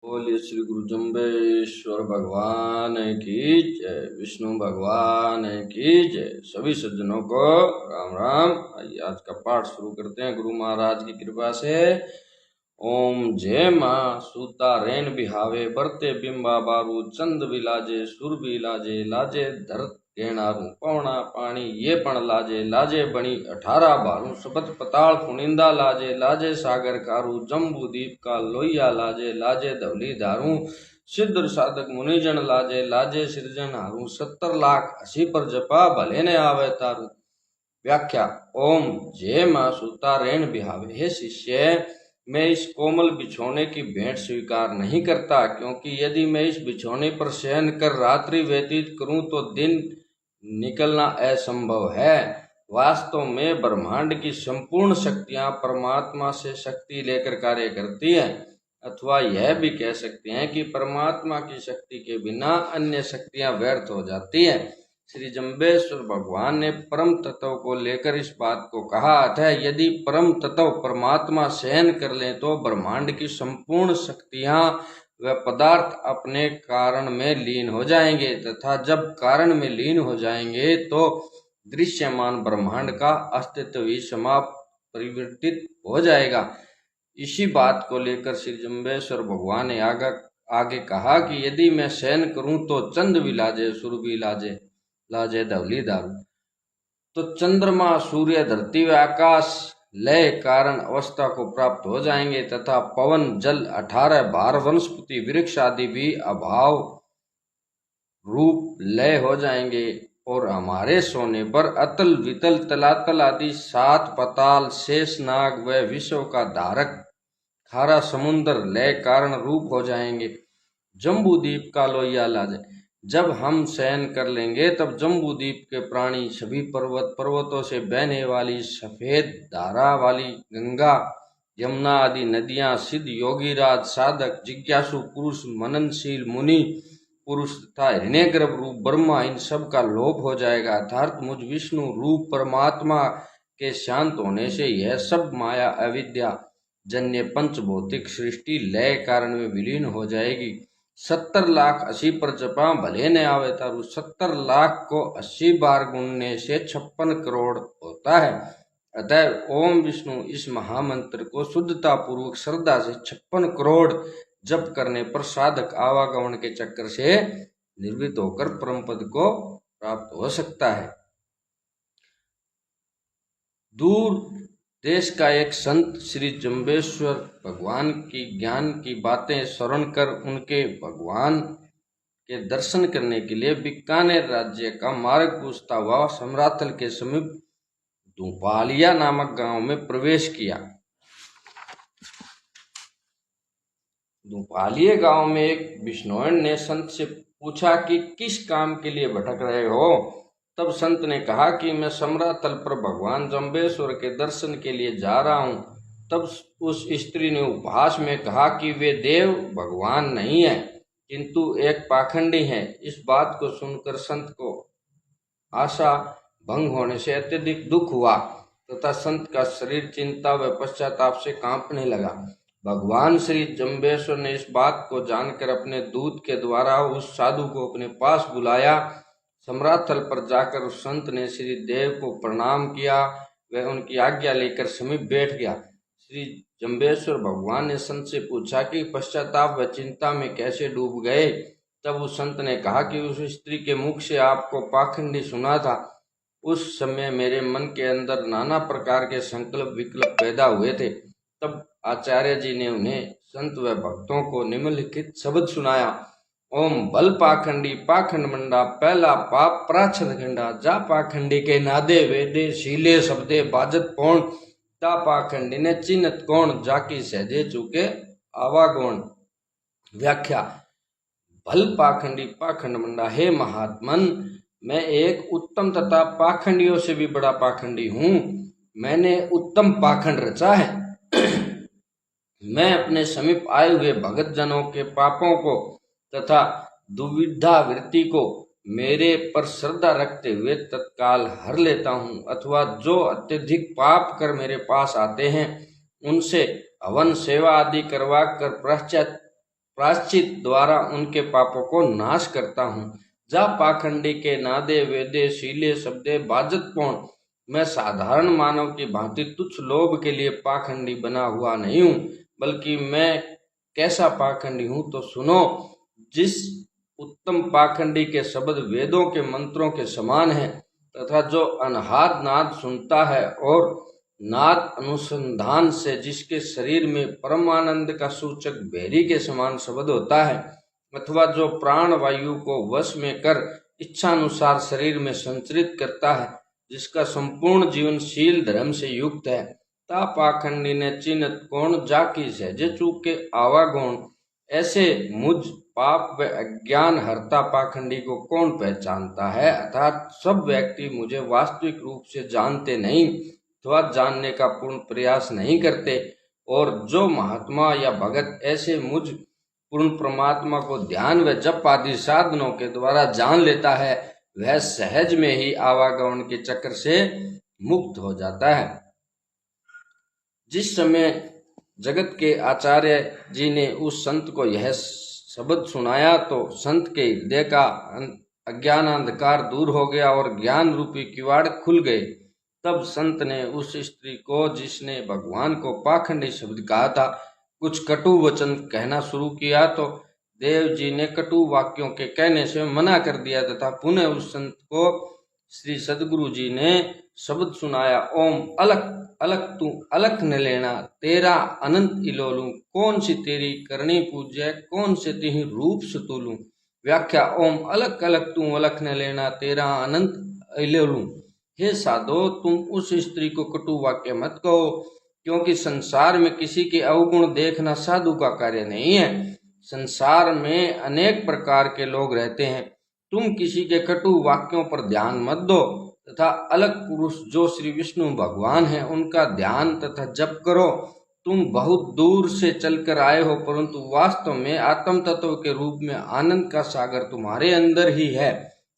बोलिए श्री गुरु जम्बेश्वर भगवान की जय, विष्णु भगवान की जय। सभी सज्जनों को राम राम। आइए आज का पाठ शुरू करते हैं गुरु महाराज की कृपा से। ओम जय माँ सूता रेन बिहावे बरते बिंबा बारू चंद बिलाजे सुर बिलाजे लाजे धरत गेणारू पवना पानी ये पण लाजे लाजे बणी 18 बारू सबत पताल फुनिंदा लाजे लाजे सागर कारू जम्बू दीप का लोहिया लाजे लाजे धवली धारू सिद्ध साधक मुनिजन लाजे लाजे सृजन हारू 70 लाख 80 पर जपा भले ने आवे तारू। व्याख्या। ओम जय माँ सूता रेण बिहावे। हे शिष्य, मैं इस कोमल बिछोने की भेंट स्वीकार नहीं करता, क्योंकि यदि मैं इस बिछोने पर शयन कर रात्रि व्यतीत करूं तो दिन निकलना असंभव है। वास्तव में ब्रह्मांड की संपूर्ण शक्तियां परमात्मा से शक्ति लेकर कार्य करती हैं, अथवा यह भी कह सकते हैं कि परमात्मा की शक्ति के बिना अन्य शक्तियां व्यर्थ हो जाती हैं। श्री जम्बेश्वर भगवान ने परम तत्व को लेकर इस बात को कहा, अतः यदि परम तत्व परमात्मा शयन कर ले तो ब्रह्मांड की संपूर्ण शक्तियां व पदार्थ अपने कारण में लीन हो जाएंगे, तथा जब कारण में लीन हो जाएंगे तो दृश्यमान ब्रह्मांड का अस्तित्व ही समाप्त परिवर्तित हो जाएगा। इसी बात को लेकर श्री जम्बेश्वर भगवान ने आगे कहा कि यदि मैं शयन करूं तो चंद भी लाजे सुर भी लाजे लाजे धवली दारू। तो चंद्रमा सूर्य धरती व आकाश लय कारण अवस्था को प्राप्त हो जाएंगे, तथा पवन जल 18 भार वनस्पति वृक्ष आदि भी अभाव रूप लय हो जाएंगे, और हमारे सोने पर अतल वितल तलातल आदि 7 पताल शेष नाग व विश्व का धारक खारा समुद्र लय कारण रूप हो जाएंगे। जम्बू द्वीप का लोहिया लाजे। जब हम शयन कर लेंगे तब जम्बू द्वीप के प्राणी सभी पर्वतों से बहने वाली सफेद धारा वाली गंगा यमुना आदि नदियां, सिद्ध योगीराज साधक जिज्ञासु पुरुष मननशील मुनि पुरुष तथा हिरण्यगर्भ रूप ब्रह्मा, इन सब का लोप हो जाएगा। अर्थात मुझ विष्णु रूप परमात्मा के शांत होने से यह सब माया अविद्या जन्य पंच भौतिक सृष्टि लय कारण में विलीन हो जाएगी। 70 लाख 80 पर जपा भले न आवे तारू। 70 लाख को 80 बार गुणने से 56 करोड़ होता है। अतः ओम विष्णु इस महामंत्र को शुद्धता पूर्वक श्रद्धा से 56 करोड़ जप करने पर साधक आवागमन के चक्कर से निर्वृत्त होकर परम पद को प्राप्त हो सकता है। दूर देश का एक संत श्री जम्बेश्वर भगवान की ज्ञान की बातें श्रवण कर उनके भगवान के दर्शन करने के लिए बीकानेर राज्य का मार्ग पूछता हुआ समराथल के समीप धूपालिया नामक गांव में प्रवेश किया। धूपालिया गांव में एक बिश्नोई ने संत से पूछा कि किस काम के लिए भटक रहे हो। तब संत ने कहा कि मैं समरातल पर भगवान जम्बेश्वर के दर्शन के लिए जा रहा हूँ। तब उस स्त्री ने उपहास में कहा कि वे देव भगवान नहीं है, किंतु एक पाखंडी है। इस बात को सुनकर संत को आशा भंग होने से अत्यधिक दुख हुआ, तथा संत का शरीर चिंता व पश्चाताप से कांपने लगा। भगवान श्री जम्बेश्वर ने इस बात को जानकर अपने दूत के द्वारा उस साधु को अपने पास बुलाया। समराथल पर जाकर उस संत ने श्री देव को प्रणाम किया। वह उनकी आज्ञा लेकर समीप बैठ गया। श्री जम्बेश्वर भगवान ने संत से पूछा कि पश्चाताप व चिंता में कैसे डूब गए। तब उस संत ने कहा कि उस स्त्री के मुख से आपको पाखंडी सुना था। उस समय मेरे मन के अंदर नाना प्रकार के संकल्प विकल्प पैदा हुए थे। तब आचार्य जी ने उन्हें संत व भक्तों को निम्नलिखित शब्द सुनाया। ओम बल पाखंडी पाखंड मंडा पहला पाप प्राचद खंडा। जा पाखंडी के नादे वेदे शीले शब्दे बाजत पौण। ता पाखंडी ने चिन्हत कौन जाकी सहजे चुके आवागौण। व्याख्या। भल पाखंडी पाखंड मंडा। हे महात्मन, मैं एक उत्तम तथा पाखंडियों से भी बड़ा पाखंडी हूँ। मैंने उत्तम पाखंड रचा है। मैं अपने समीप आए हुए भगत जनों के पापों को तथा दुविधा वृत्ति को मेरे पर श्रद्धा रखते हुए तत्काल हर लेता हूँ, अथवा जो अत्यधिक पाप कर मेरे पास आते हैं उनसे हवन सेवा आदि करवा कर प्रायश्चित द्वारा उनके पापों को नाश करता हूँ। जा पाखंडी के नादे वेदे शीले शब्दे बाजत पौन। मैं साधारण मानव की भांति तुच्छ लोभ के लिए पाखंडी बना हुआ नहीं हूँ, बल्कि मैं कैसा पाखंडी हूँ तो सुनो। जिस उत्तम पाखंडी के शब्द वेदों के मंत्रों के समान है, तथा जो अनहाद नाद सुनता है और नाद अनुसंधान से जिसके शरीर में परमानंद का सूचक भेरी के समान शब्द होता है, अथवा जो प्राण वायु को वश में कर इच्छानुसार शरीर में संचरित करता है, जिसका संपूर्ण जीवन शील धर्म से युक्त है, ता पाखंडी ने चिन्हत कौन जाकी सहजे चूक के आवागौण। ऐसे मुझ पाप व अज्ञान हरता पाखंडी को कौन पहचानता है, अर्थात सब व्यक्ति मुझे वास्तविक रूप से जानते नहीं अथवा जानने का पूर्ण प्रयास नहीं करते, और जो महात्मा या भगत ऐसे मुझ पूर्ण परमात्मा को ध्यान व जप आदि साधनों के द्वारा जान लेता है, वह सहज में ही आवागमन के चक्र से मुक्त हो जाता है। जिस समय जगत के आचार्य जी ने उस संत को यह शब्द सुनाया तो संत के हृदय का अज्ञान अंधकार दूर हो गया और ज्ञान रूपी किवाड़ खुल गए। तब संत ने उस स्त्री को, जिसने भगवान को पाखंडी शब्द कहा था, कुछ कटु वचन कहना शुरू किया तो देव जी ने कटु वाक्यों के कहने से मना कर दिया, तथा पुनः उस संत को श्री सदगुरु जी ने शब्द सुनाया, ओम अलख अलख तू अलख न लेना, तेरा अनंत इलोलू, कौन सी तेरी करनी पूज्य, कौन से तिहि रूप सतुलू। व्याख्या, ओम अलख अलख तू अलख न लेना, तेरा अनंत इलोलू। हे साधो, तुम उस स्त्री को कटु वाक्य मत कहो, क्योंकि संसार में किसी के अवगुण देखना साधु का कार्य नहीं है। संसार में अनेक प्रकार के लोग रहते हैं, तुम किसी के कटु वाक्यों पर ध्यान मत दो, तथा अलग पुरुष जो श्री विष्णु भगवान हैं उनका ध्यान तथा जप करो। तुम बहुत दूर से चलकर आए हो, परंतु वास्तव में आत्म तत्व के रूप में आनंद का सागर तुम्हारे अंदर ही है,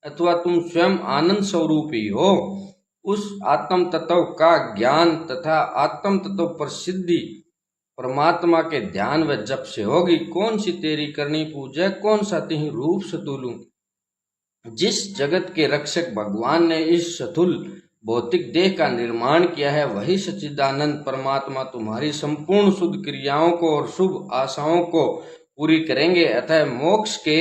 अथवा तुम स्वयं आनंद स्वरूप ही हो। उस आत्म तत्व का ज्ञान तथा आत्म तत्व पर सिद्धि परमात्मा के ध्यान व जप से होगी। कौन सी तेरी करनी पूजा, कौन सा तिहि रूप सतुलू। जिस जगत के रक्षक भगवान ने इस स्थूल भौतिक देह का निर्माण किया है, वही सच्चिदानंद परमात्मा तुम्हारी संपूर्ण शुद्ध क्रियाओं को और शुभ आशाओं को पूरी करेंगे। अतः मोक्ष के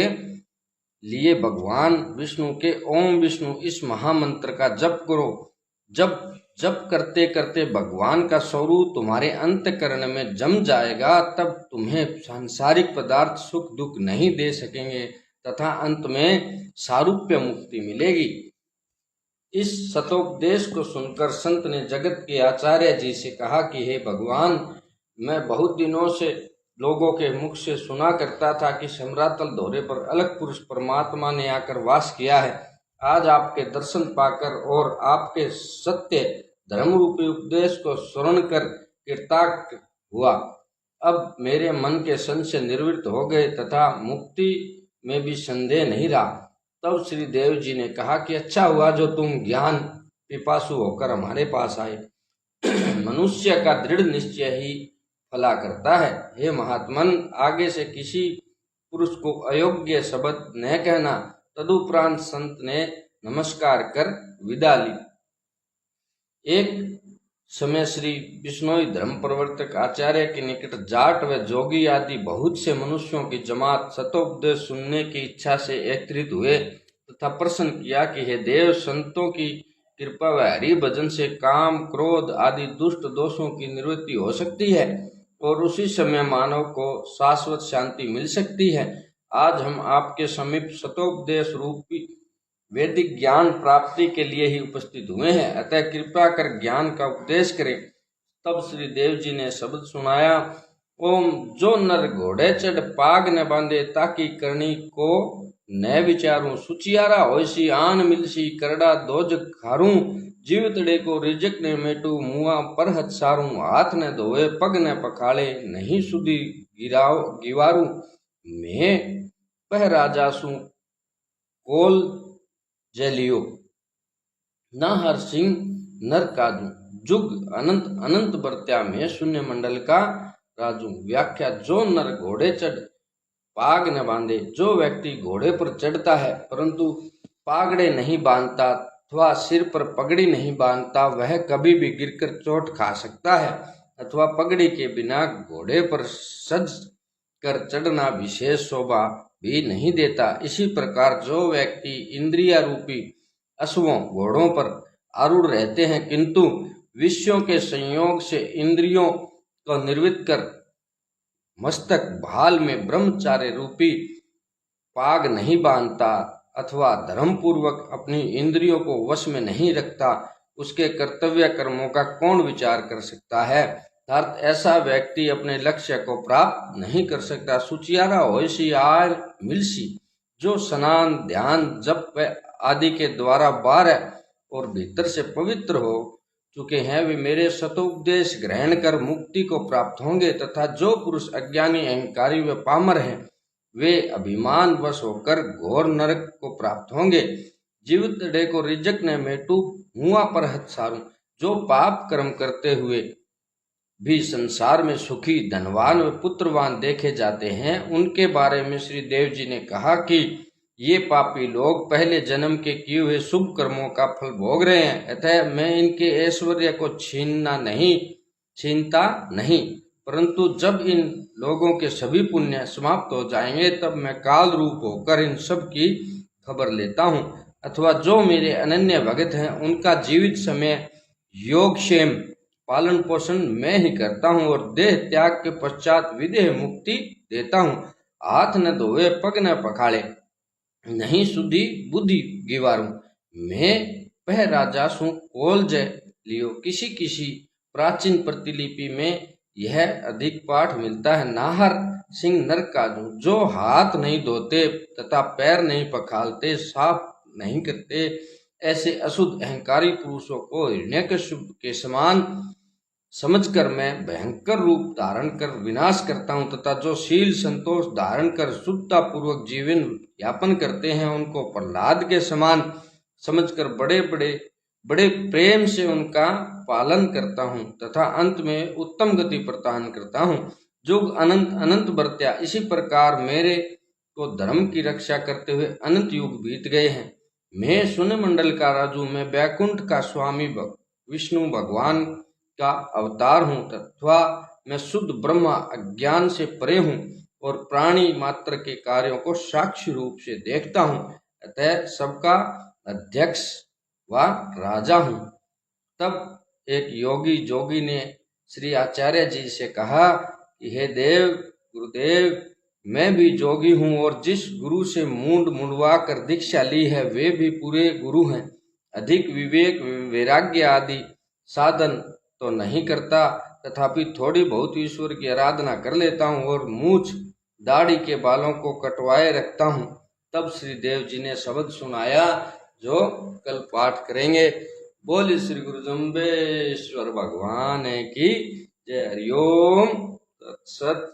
लिए भगवान विष्णु के ओम विष्णु इस महामंत्र का जप करो। जब जप करते करते भगवान का स्वरूप तुम्हारे अंतकरण में जम जाएगा, तब तुम्हें सांसारिक पदार्थ सुख दुख नहीं दे सकेंगे तथा अंत में सारूप्य मुक्ति मिलेगी। इस सतोपदेश को सुनकर संत ने जगत के आचार्य जी से कहा कि हे भगवान, मैं बहुत दिनों से लोगों के मुख से सुना करता था कि समरातल धोरे पर अलग पुरुष परमात्मा ने आकर वास किया है। आज आपके दर्शन पाकर और आपके सत्य धर्म रूपी उपदेश को स्मरण कर कृतार्थ हुआ। अब मेरे मन के संशय निवृत्त हो गए तथा मुक्ति में भी संदेह नहीं रहा। तब श्री देव जी ने कहा कि अच्छा हुआ जो तुम ज्ञान पिपासु होकर हमारे पास आए। मनुष्य का दृढ़ निश्चय ही फला करता है। हे महात्मन, आगे से किसी पुरुष को अयोग्य शब्द न कहना। तदुपरांत संत ने नमस्कार कर विदा ली। एक समय श्री बिश्नोई धर्म प्रवर्तक आचार्य के निकट जाट व जोगी आदि बहुत से मनुष्यों की जमात सतोपदेश सुनने की इच्छा से एकत्रित हुए तथा प्रश्न किया कि हे देव, संतों की कृपा व हरि भजन से काम क्रोध आदि दुष्ट दोषों की निवृत्ति हो सकती है और उसी समय मानव को शाश्वत शांति मिल सकती है। आज हम आपके समीप सतोपदेश रूपी वैदिक ज्ञान प्राप्ति के लिए ही उपस्थित हुए हैं, अतः कृपा कर ज्ञान का उपदेश करें। तब श्री देव जी ने शब्द सुनाया, ओम जो नर घोड़े चढ़ पाग न बांधे, ताकि करनी को न विचारूं, सुचियारा होइसी आन मिलसी, करड़ा दोज खारूं, जीवतड़े को रिजक ने मेटू, मुआ पर हथ सारूं, हाथ न धोए पग न पखाड़े, नहीं सुधी गिवारूं, मैं पह राजासू कोल जलियो, न हर सिंह नर काजू, जुग अनंत अनंत बरत्या में शून्य मंडल का राजू। व्याख्या, जो नर घोड़े चढ़ पाग न बांधे। जो व्यक्ति घोड़े पर चढ़ता है परंतु पागड़े नहीं बांधता अथवा सिर पर पगड़ी नहीं बांधता, वह कभी भी गिरकर चोट खा सकता है अथवा पगड़ी के बिना घोड़े पर सज कर चढ़ना विशेष शोभा भी नहीं देता। इसी प्रकार जो व्यक्ति इंद्रिया रूपी अश्वों घोड़ों पर आरूढ़ रहते हैं किंतु विषयों के संयोग से इंद्रियों को निर्वृत्त कर मस्तक भाल में ब्रह्मचार्य रूपी पाग नहीं बांधता अथवा धर्म पूर्वक अपनी इंद्रियों को वश में नहीं रखता, उसके कर्तव्य कर्मों का कौन विचार कर सकता है। अर्थात ऐसा व्यक्ति अपने लक्ष्य को प्राप्त नहीं कर सकता। सुचियारा होयसी आय मिलसी, जो स्नान ध्यान जप आदि के द्वारा बाहर और भीतर से पवित्र हो चुके हैं, वे मेरे सतोपदेश ग्रहण कर मुक्ति को प्राप्त होंगे। तथा जो पुरुष अज्ञानी अहंकारी व पामर हैं, वे अभिमान वश होकर घोर नरक को प्राप्त होंगे। जीवित डे को रिजक ने मेटू हुआ पर हथ सारू, जो पाप कर्म करते हुए भी संसार में सुखी धनवान व पुत्रवान देखे जाते हैं, उनके बारे में श्री देव जी ने कहा कि ये पापी लोग पहले जन्म के किए हुए शुभ कर्मों का फल भोग रहे हैं, अतः मैं इनके ऐश्वर्य को छीनता नहीं, परंतु जब इन लोगों के सभी पुण्य समाप्त हो जाएंगे तब मैं काल रूप होकर इन सब की खबर लेता हूँ। अथवा जो मेरे अनन्य भगत हैं उनका जीवित समय योगक्षेम पालन पोषण मैं ही करता हूँ और देह त्याग के पश्चात विदेह मुक्ति देता हूँ। हाथ न धोवे पग न पखाड़े, नहीं सुधी बुद्धि गिवारू, मैं पह राजा सु कोल जय लियो। किसी किसी प्राचीन प्रतिलिपि में यह अधिक पाठ मिलता है। नाहर सिंह नर काजू, जो हाथ नहीं धोते तथा पैर नहीं पखालते, साफ नहीं करते, ऐसे अशुद्ध अहंकारी पुरुषों को हिरण्यकश्यप के समान समझकर मैं भयंकर रूप धारण कर विनाश करता हूँ। तथा जो शील संतोष धारण कर शुद्धता पूर्वक जीवन यापन करते हैं, उनको प्रहलाद के समान समझकर बड़े प्रेम से उनका पालन करता हूँ तथा अंत में उत्तम गति प्रदान करता हूँ। जुग अनंत अनंत बरत्या, इसी प्रकार मेरे को धर्म की रक्षा करते हुए अनंत युग बीत गए हैं। मैं शून्य मंडल का राजू, मैं बैकुंठ का स्वामी विष्णु भगवान का अवतार हूँ तथा मैं शुद्ध ब्रह्मा अज्ञान से परे हूँ और प्राणी मात्र के कार्यों को साक्षी रूप से देखता हूँ, अतः सबका अध्यक्ष व राजा हूँ। तब एक योगी जोगी ने श्री आचार्य जी से कहा कि हे देव गुरुदेव, मैं भी जोगी हूँ और जिस गुरु से मूंड मुंडवा कर दीक्षा ली है वे भी पूरे गुरु हैं। अधिक विवेक वैराग्य आदि साधन तो नहीं करता, तथापि थोड़ी बहुत ईश्वर की आराधना कर लेता हूँ और मूछ दाढ़ी के बालों को कटवाए रखता हूँ। तब श्री देव जी ने शब्द सुनाया जो कल पाठ करेंगे। बोलिए श्री गुरु जम्बेश्वर भगवान की जय। हरिओम तत्सत।